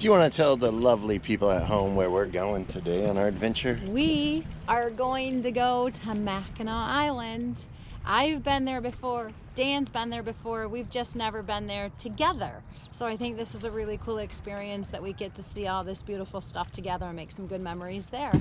Do you want to tell the lovely people at home where we're going today on our adventure? We are going to go to Mackinac Island. I've been there before, Dan's been there before, we've just never been there together. So I think this is a really cool experience that we get to see all this beautiful stuff together and make some good memories there.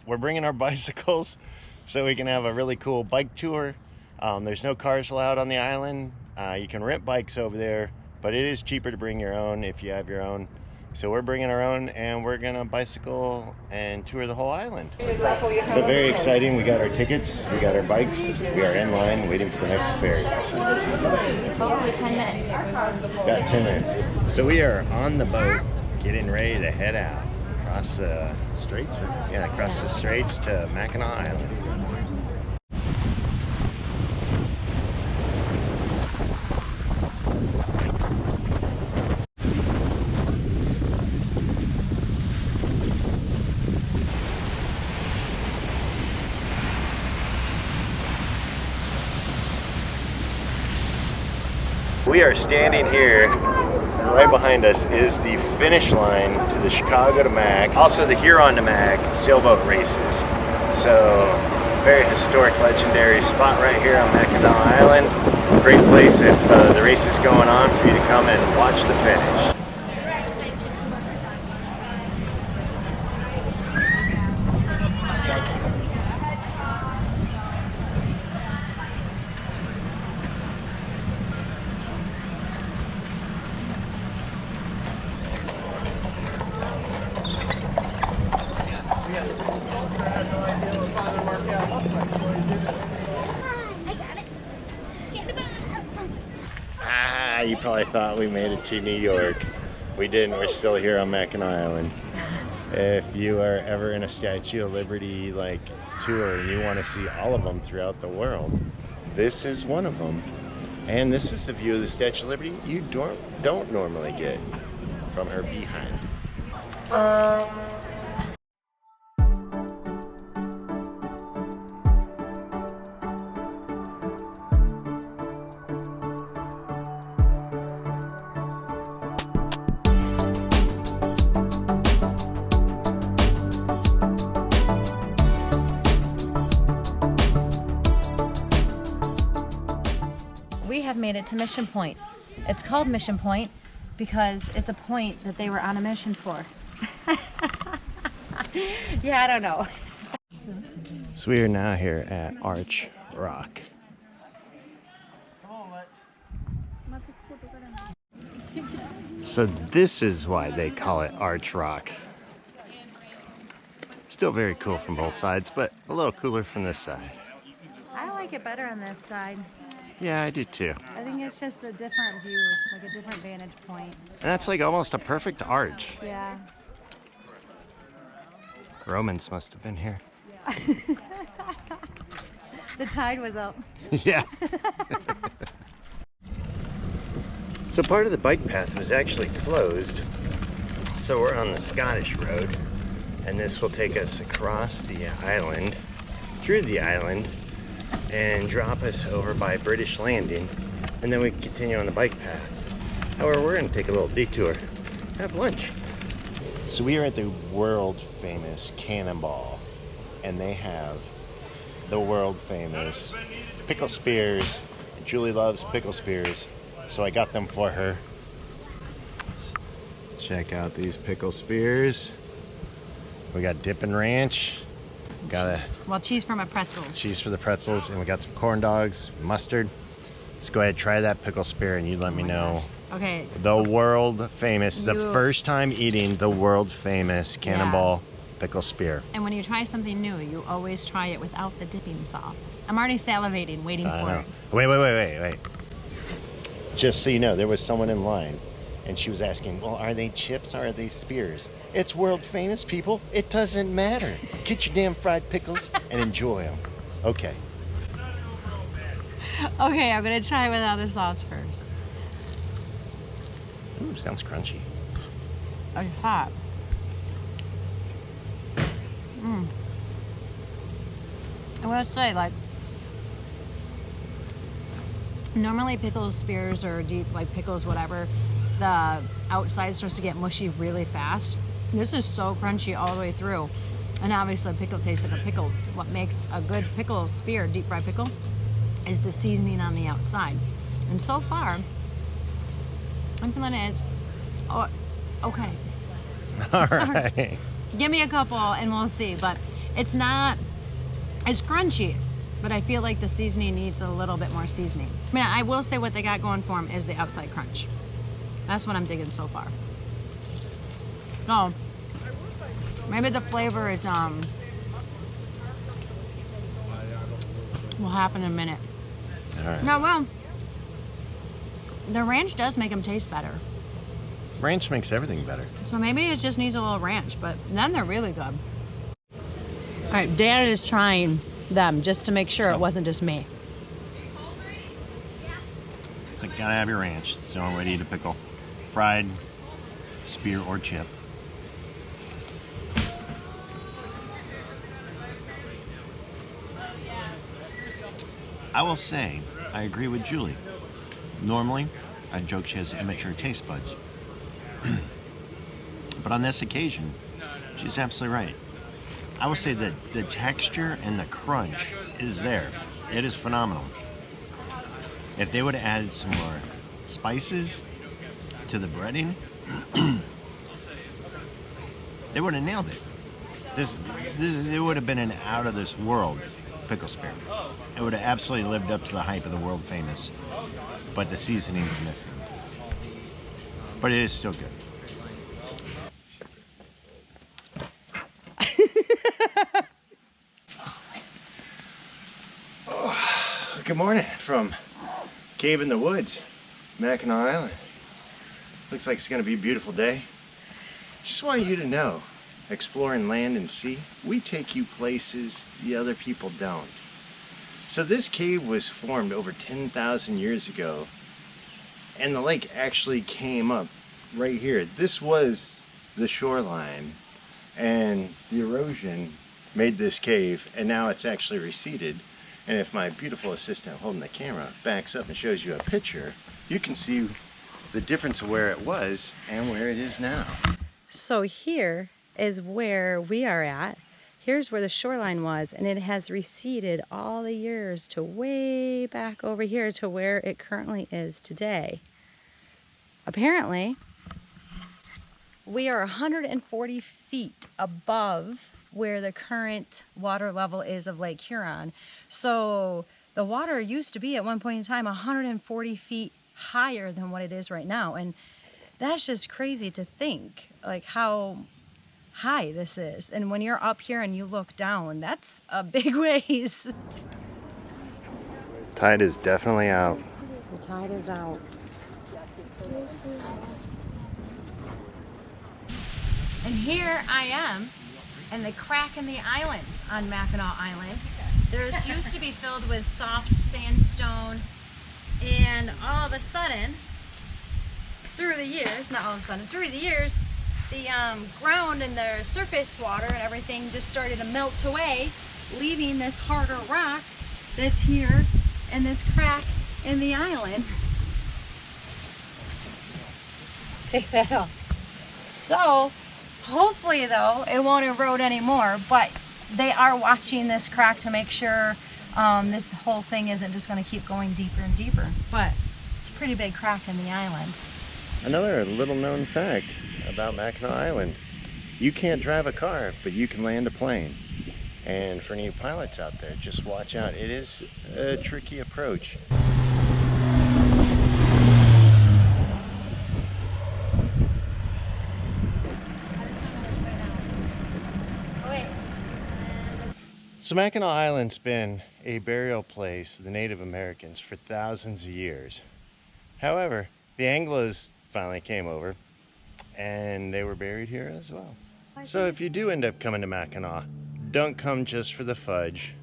We're bringing our bicycles so we can have a really cool bike tour. There's no cars allowed on the island. You can rent bikes over there, but it is cheaper to bring your own if you have your own. So we're bringing our own and we're gonna bicycle and tour the whole island. So very exciting. We got our tickets, we got our bikes, we are in line waiting for the next ferry. Hopefully 10 minutes. Got 10 minutes. So we are on the boat getting ready to head out across the straits. Yeah, across the straits to Mackinac Island. We are standing here, and right behind us is the finish line to the Chicago to Mac, also the Huron to Mac sailboat races. So, very historic, legendary spot right here on Mackinac Island. Great place if the race is going on for you to come and watch the finish. You probably thought we made it to New York. We didn't. We're still here on Mackinac Island. If you are ever in a Statue of Liberty like tour and you want to see all of them throughout the world, this is one of them. And this is the view of the Statue of Liberty you don't normally get from her behind. We have made it to Mission Point. It's called Mission Point because it's a point that they were on a mission for. Yeah, I don't know. So we are now here at Arch Rock. So this is why they call it Arch Rock. Still very cool from both sides, but a little cooler from this side. I like it better on this side. Yeah, I do too. I think it's just a different view, like a different vantage point. And that's like almost a perfect arch. Yeah. Romans must have been here. Yeah. The tide was up. Yeah. So part of the bike path was actually closed. So we're on the Scottish Road, and this will take us across the island, through the island, and drop us over by British Landing, and then we can continue on the bike path. However, we're going to take a little detour, have lunch. So we are at the world famous Cannonball, and they have the world famous pickle spears. Julie loves pickle spears, so I got them for her. Check out these pickle spears. We got Dippin' Ranch. Well, cheese for my pretzels. Cheese for the pretzels, and we got some corn dogs, mustard. Let's go ahead, try that pickle spear, and you let me know. Okay. The world famous, the first time eating the world famous Cannonball pickle spear. And when you try something new, you always try it without the dipping sauce. I'm already salivating, waiting for it. Wait. Just so you know, there was someone in line, and she was asking, well, are they chips or are they spears? It's world famous, people. It doesn't matter. Get your damn fried pickles and enjoy them. Okay. Okay, I'm gonna try without the sauce first. Ooh, sounds crunchy. It's hot. I will say, like, normally pickles, spears, or deep, like pickles, whatever, the outside starts to get mushy really fast. This is so crunchy all the way through. And obviously pickle tastes like a pickle. What makes a good pickle spear, deep fried pickle, is the seasoning on the outside. And so far, I'm feeling it's, oh, okay. All right. Give me a couple and we'll see. But it's not, it's crunchy, but I feel like the seasoning needs a little bit more seasoning. I mean, I will say what they got going for them is the outside crunch. That's what I'm digging so far. So, maybe the flavor is, will happen in a minute. All right. Now, well, the ranch does make them taste better. Ranch makes everything better. So maybe it just needs a little ranch, but then they're really good. All right, Dad is trying them just to make sure it wasn't just me. It's like, gotta have your ranch. It's the only way to eat a pickle. Fried, spear, or chip. I will say, I agree with Julie. Normally, I joke she has immature taste buds. But on this occasion, she's absolutely right. I will say that the texture and the crunch is there. It is phenomenal. If they would have added some more spices to the breading, they would have nailed it. It would have been an out of this world pickle spear. It would have absolutely lived up to the hype of the world famous, but the seasoning is missing. But it is still good. Good morning from Cave in the Woods, Mackinac Island. Looks like it's going to be a beautiful day. Just want you to know, exploring land and sea, we take you places the other people don't. So this cave was formed over 10,000 years ago, and the lake actually came up right here. This was the shoreline, and the erosion made this cave, and now it's actually receded. And if my beautiful assistant holding the camera backs up and shows you a picture, you can see the difference of where it was and where it is now. So here is where we are at. Here's where the shoreline was, and it has receded all the years to way back over here to where it currently is today. Apparently, we are 140 feet above where the current water level is of Lake Huron. So the water used to be at one point in time 140 feet higher than what it is right now. And that's just crazy to think, like how high this is. And when you're up here and you look down, that's a big ways. Tide is definitely out. The tide is out. And here I am in the crack in the island on Mackinac Island. There's used to be filled with soft sandstone, and all of a sudden, through the years, not all of a sudden, through the years, the ground and the surface water and everything just started to melt away, leaving this harder rock that's here in this crack in the island. Take that off. So, hopefully though, it won't erode anymore, but they are watching this crack to make sure this whole thing isn't just going to keep going deeper and deeper. But it's a pretty big crack in the island. Another little known fact about Mackinac Island. You can't drive a car, but you can land a plane. And for any pilots out there, just watch out. It is a tricky approach. So Mackinac Island's been a burial place of the Native Americans for thousands of years. However, the Anglos finally came over and they were buried here as well. So if you do end up coming to Mackinac, don't come just for the fudge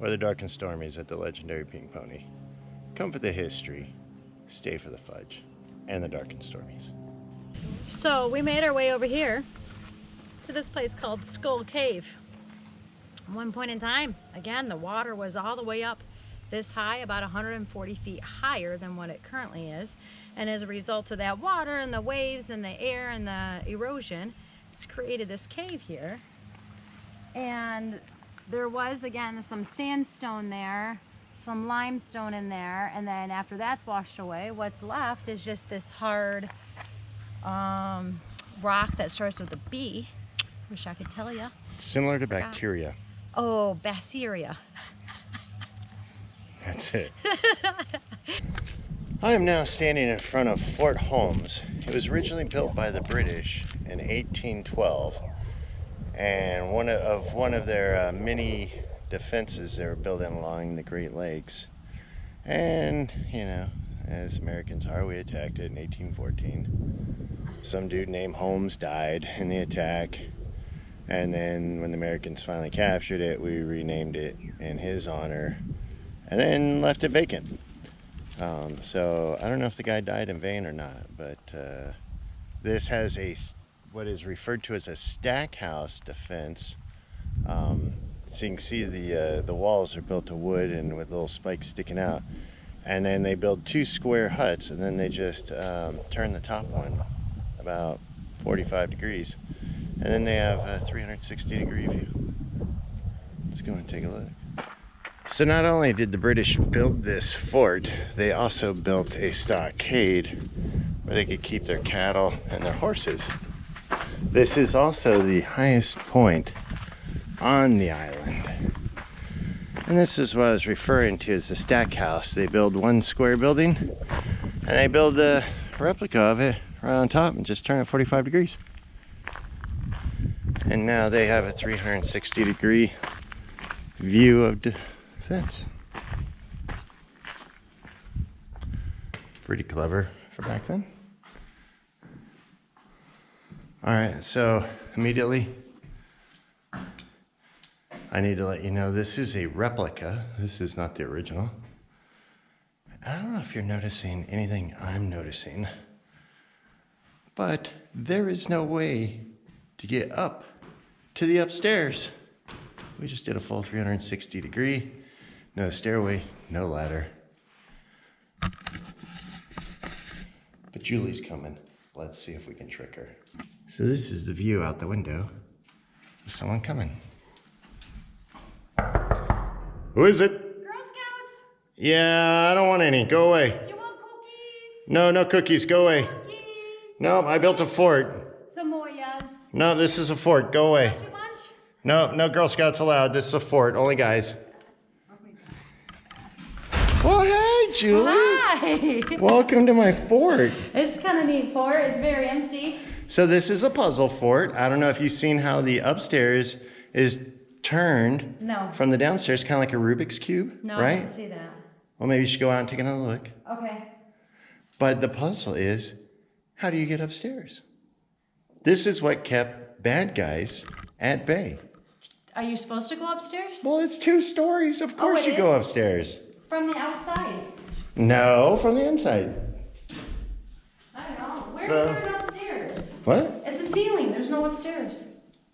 or the Dark and Stormies at the legendary Pink Pony. Come for the history, stay for the fudge and the Dark and Stormies. So we made our way over here to this place called Skull Cave. At one point in time, again, the water was all the way up this high, about 140 feet higher than what it currently is. And as a result of that water and the waves and the air and the erosion, it's created this cave here. And there was, again, some sandstone there, some limestone in there, and then after that's washed away, what's left is just this hard rock that starts with a B. Wish I could tell you. Similar to bacteria. Oh, bacteria. That's it. I am now standing in front of Fort Holmes. It was originally built by the British in 1812, and one of their many defenses they were building along the Great Lakes. And you know, as Americans are, we attacked it in 1814. Some dude named Holmes died in the attack, and then when the Americans finally captured it, we renamed it in his honor and then left it vacant. So I don't know if the guy died in vain or not, but this has what is referred to as a stack house defense. So you can see the walls are built of wood and with little spikes sticking out, and then they build 2 square huts, and then they just turn the top one about 45 degrees, and then they have a 360-degree view. Let's go and take a look. So not only did the British build this fort, they also built a stockade where they could keep their cattle and their horses. This is also the highest point on the island. And this is what I was referring to as the stack house. They build 1 square building, and they build a replica of it right on top and just turn it 45 degrees. And now they have a 360-degree view of defense. Pretty clever for back then. All right, so immediately I need to let you know this is a replica. This is not the original. I don't know if you're noticing anything I'm noticing, but there is no way to get up to the upstairs. We just did a full 360-degree. No stairway, no ladder. But Julie's coming. Let's see if we can trick her. So this is the view out the window. Is someone coming? Who is it? Girl Scouts! Yeah, I don't want any. Go away. Do you want cookies? No, no cookies. Go away. Cookies! No, I built a fort. Samoyas. No, this is a fort. Go away. Got you lunch? No, no Girl Scouts allowed. This is a fort. Only guys. Well, hey, Julie. Hi! Welcome to my fort. It's kind of neat fort. It's very empty. So this is a puzzle fort. I don't know if you've seen how the upstairs is turned from the downstairs, kind of like a Rubik's Cube, No, right? I didn't see that. Well, maybe you should go out and take another look. Okay. But the puzzle is, how do you get upstairs? This is what kept bad guys at bay. Are you supposed to go upstairs? Well, it's 2 stories. Of course you go upstairs. From the outside? No, from the inside. I don't know. Where's there upstairs? What? It's a ceiling. There's no upstairs.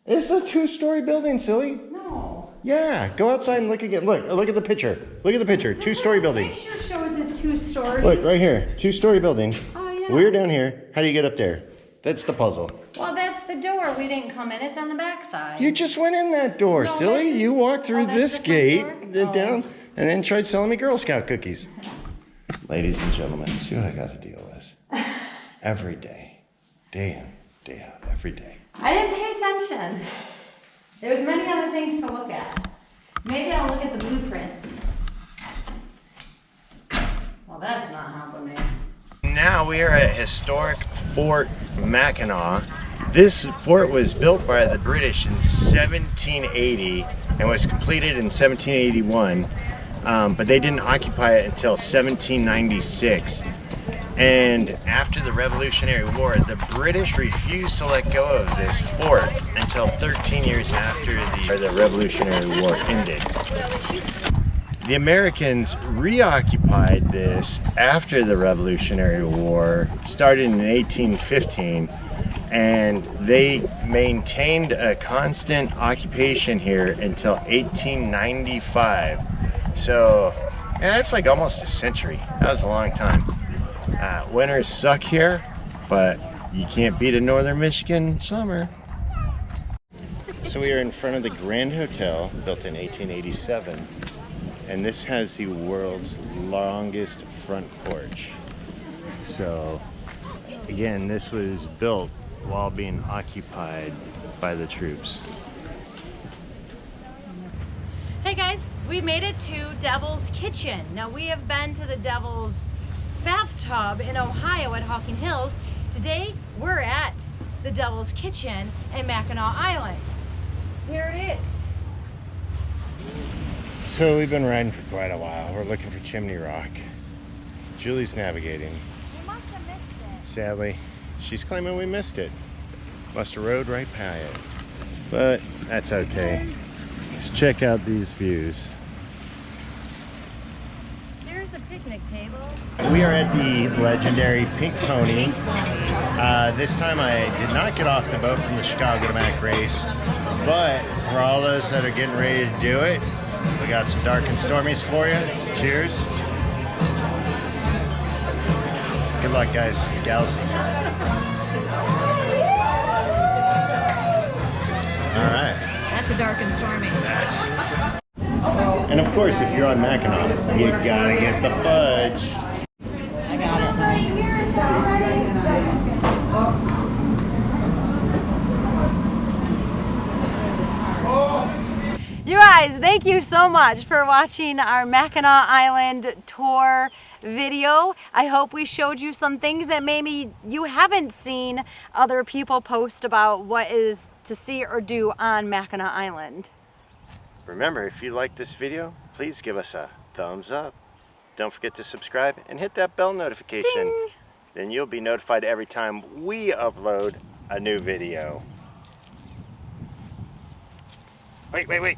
It's a 2-story building, silly. No. Yeah, go outside and look again. Look at the picture. Look at the picture. 2-story building. The picture shows this 2 stories. Look, right here. 2-story building. Oh, yeah. We're down here. How do you get up there? That's the puzzle. Well, that's the door. We didn't come in. It's on the back side. You just went in that door, No, silly. that's You walked through that's this the front gate, door? then down, and then tried selling me Girl Scout cookies. Ladies and gentlemen, see what I got to deal with. Every day. Day in, day out, every day. I didn't pay attention. There's many other things to look at. Maybe I'll look at the blueprints. Well, that's not helping me. Now we are at historic Fort Mackinac. This fort was built by the British in 1780 and was completed in 1781, but they didn't occupy it until 1796. And after the Revolutionary War, the British refused to let go of this fort until 13 years after the Revolutionary War ended. The Americans reoccupied this after the Revolutionary War, started in 1815, and they maintained a constant occupation here until 1895. So Yeah, it's like almost a century. That was a long time. Winters suck here, but you can't beat a northern Michigan summer. So we are in front of the Grand Hotel, built in 1887, and this has the world's longest front porch. So again, this was built while being occupied by the troops. Hey guys, we made it to Devil's Kitchen. Now we have been to the Devil's Bathtub in Ohio at Hawking Hills. Today we're at the Devil's Kitchen in Mackinac Island. Here it is. So we've been riding for quite a while. We're looking for Chimney Rock. Julie's navigating. We must have missed it. Sadly, she's claiming we missed it. Must have rode right by it. But that's okay. Let's check out these views. There's a picnic table. We are at the legendary Pink Pony. This time I did not get off the boat from the Chicago to Mac race, but for all those that are getting ready to do it, we got some Dark and Stormies for you. So cheers. Good luck, guys, gals. All right. That's a Dark and Stormy. And of course, if you're on Mackinac, you gotta get the fudge. I got it. You guys, thank you so much for watching our Mackinac Island tour video. I hope we showed you some things that maybe you haven't seen other people post about what is to see or do on Mackinac Island. Remember, if you like this video, please give us a thumbs up. Don't forget to subscribe and hit that bell notification. Ding. Then you'll be notified every time we upload a new video. Wait.